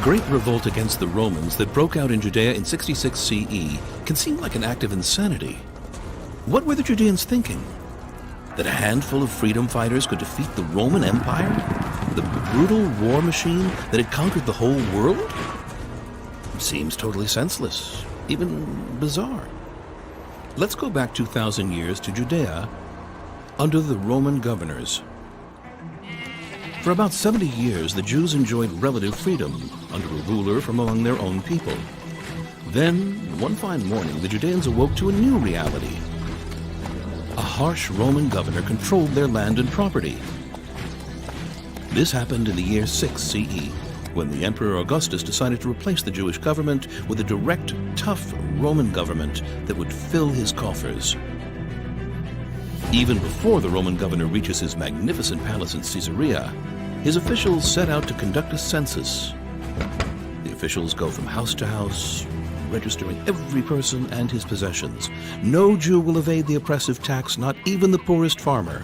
great revolt against the Romans that broke out in Judea in 66 CE can seem like an act of insanity. What were the Judeans thinking? That a handful of freedom fighters could defeat the Roman Empire? The brutal war machine that had conquered the whole world? It seems totally senseless, even bizarre. Let's go back 2,000 years to Judea under the Roman governors. For about 70 years, the Jews enjoyed relative freedom under a ruler from among their own people. Then, one fine morning, the Judeans awoke to a new reality. A harsh Roman governor controlled their land and property. This happened in the year 6 CE, when the Emperor Augustus decided to replace the Jewish government with a direct, tough Roman government that would fill his coffers. Even before the Roman governor reaches his magnificent palace in Caesarea, his officials set out to conduct a census. The officials go from house to house, registering every person and his possessions. No Jew will evade the oppressive tax, not even the poorest farmer.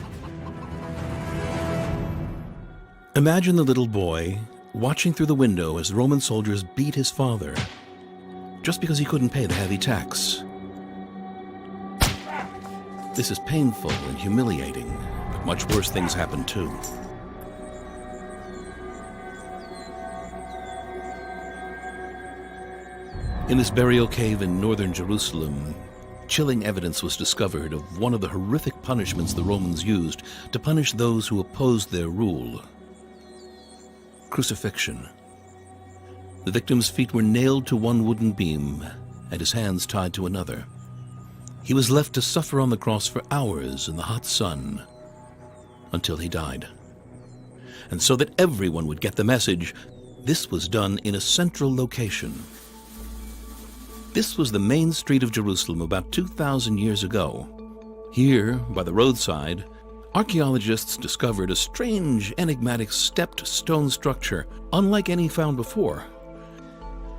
Imagine the little boy watching through the window as the Roman soldiers beat his father just because he couldn't pay the heavy tax. This is painful and humiliating, but much worse things happen too. In this burial cave in northern Jerusalem, chilling evidence was discovered of one of the horrific punishments the Romans used to punish those who opposed their rule: crucifixion. The victim's feet were nailed to one wooden beam and his hands tied to another. He was left to suffer on the cross for hours in the hot sun until he died. And so that everyone would get the message, this was done in a central location. This was the main street of Jerusalem about 2,000 years ago. Here, by the roadside, archaeologists discovered a strange, enigmatic stepped stone structure, unlike any found before.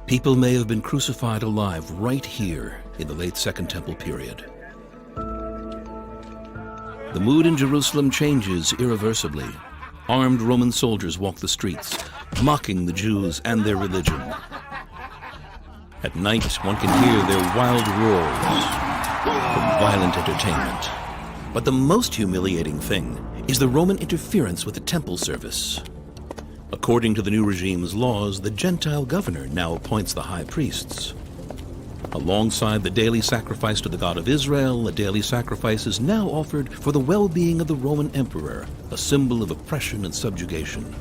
People may have been crucified alive right here in the late Second Temple period. The mood in Jerusalem changes irreversibly. Armed Roman soldiers walk the streets, mocking the Jews and their religion. At night, one can hear their wild roars from violent entertainment. But the most humiliating thing is the Roman interference with the temple service. According to the new regime's laws, the Gentile governor now appoints the high priests. Alongside the daily sacrifice to the God of Israel, a daily sacrifice is now offered for the well-being of the Roman emperor, a symbol of oppression and subjugation.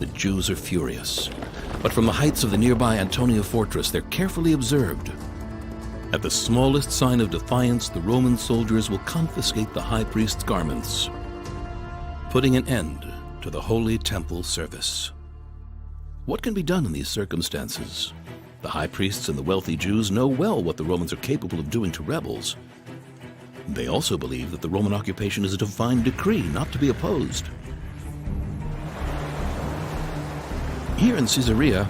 The Jews are furious, but from the heights of the nearby Antonia fortress, they're carefully observed. At the smallest sign of defiance, the Roman soldiers will confiscate the high priest's garments, putting an end to the holy temple service. What can be done in these circumstances? The high priests and the wealthy Jews know well what the Romans are capable of doing to rebels. They also believe that the Roman occupation is a divine decree, not to be opposed. Here in Caesarea,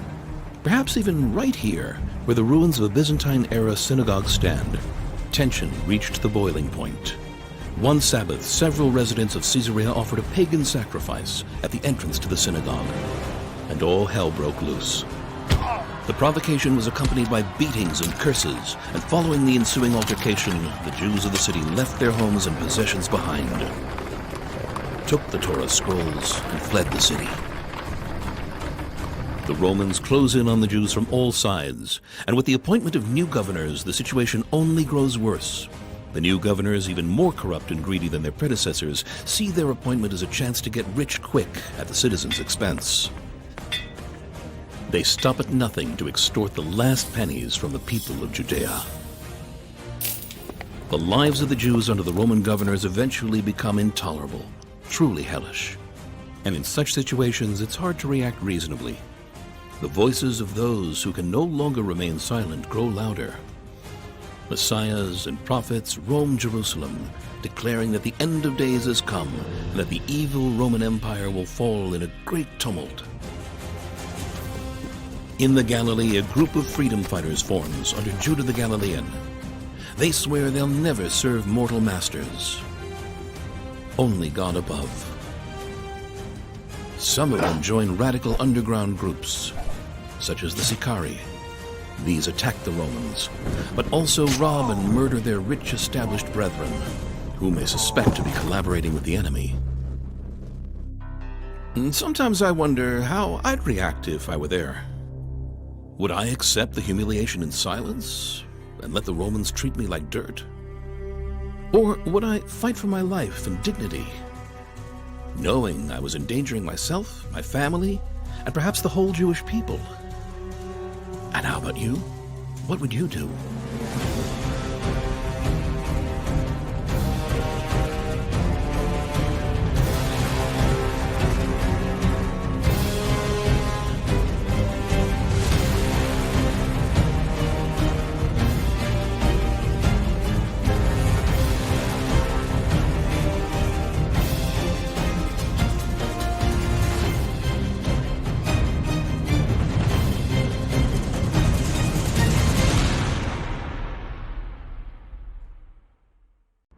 perhaps even right here, where the ruins of a Byzantine-era synagogue stand, tension reached the boiling point. One Sabbath, several residents of Caesarea offered a pagan sacrifice at the entrance to the synagogue, and all hell broke loose. The provocation was accompanied by beatings and curses, and following the ensuing altercation, the Jews of the city left their homes and possessions behind, took the Torah scrolls, and fled the city. The Romans close in on the Jews from all sides, and with the appointment of new governors, the situation only grows worse. The new governors, even more corrupt and greedy than their predecessors, see their appointment as a chance to get rich quick at the citizens' expense. They stop at nothing to extort the last pennies from the people of Judea. The lives of the Jews under the Roman governors eventually become intolerable, truly hellish. And in such situations, it's hard to react reasonably. The voices of those who can no longer remain silent grow louder. Messiahs and prophets roam Jerusalem, declaring that the end of days has come and that the evil Roman Empire will fall in a great tumult. In the Galilee, a group of freedom fighters forms under Judah the Galilean. They swear they'll never serve mortal masters, only God above. Some of them joined radical underground groups, such as the Sicari. These attack the Romans, but also rob and murder their rich established brethren, whom they suspect to be collaborating with the enemy. And sometimes I wonder how I'd react if I were there. Would I accept the humiliation in silence and let the Romans treat me like dirt? Or would I fight for my life and dignity, knowing I was endangering myself, my family, and perhaps the whole Jewish people? And how about you? What would you do?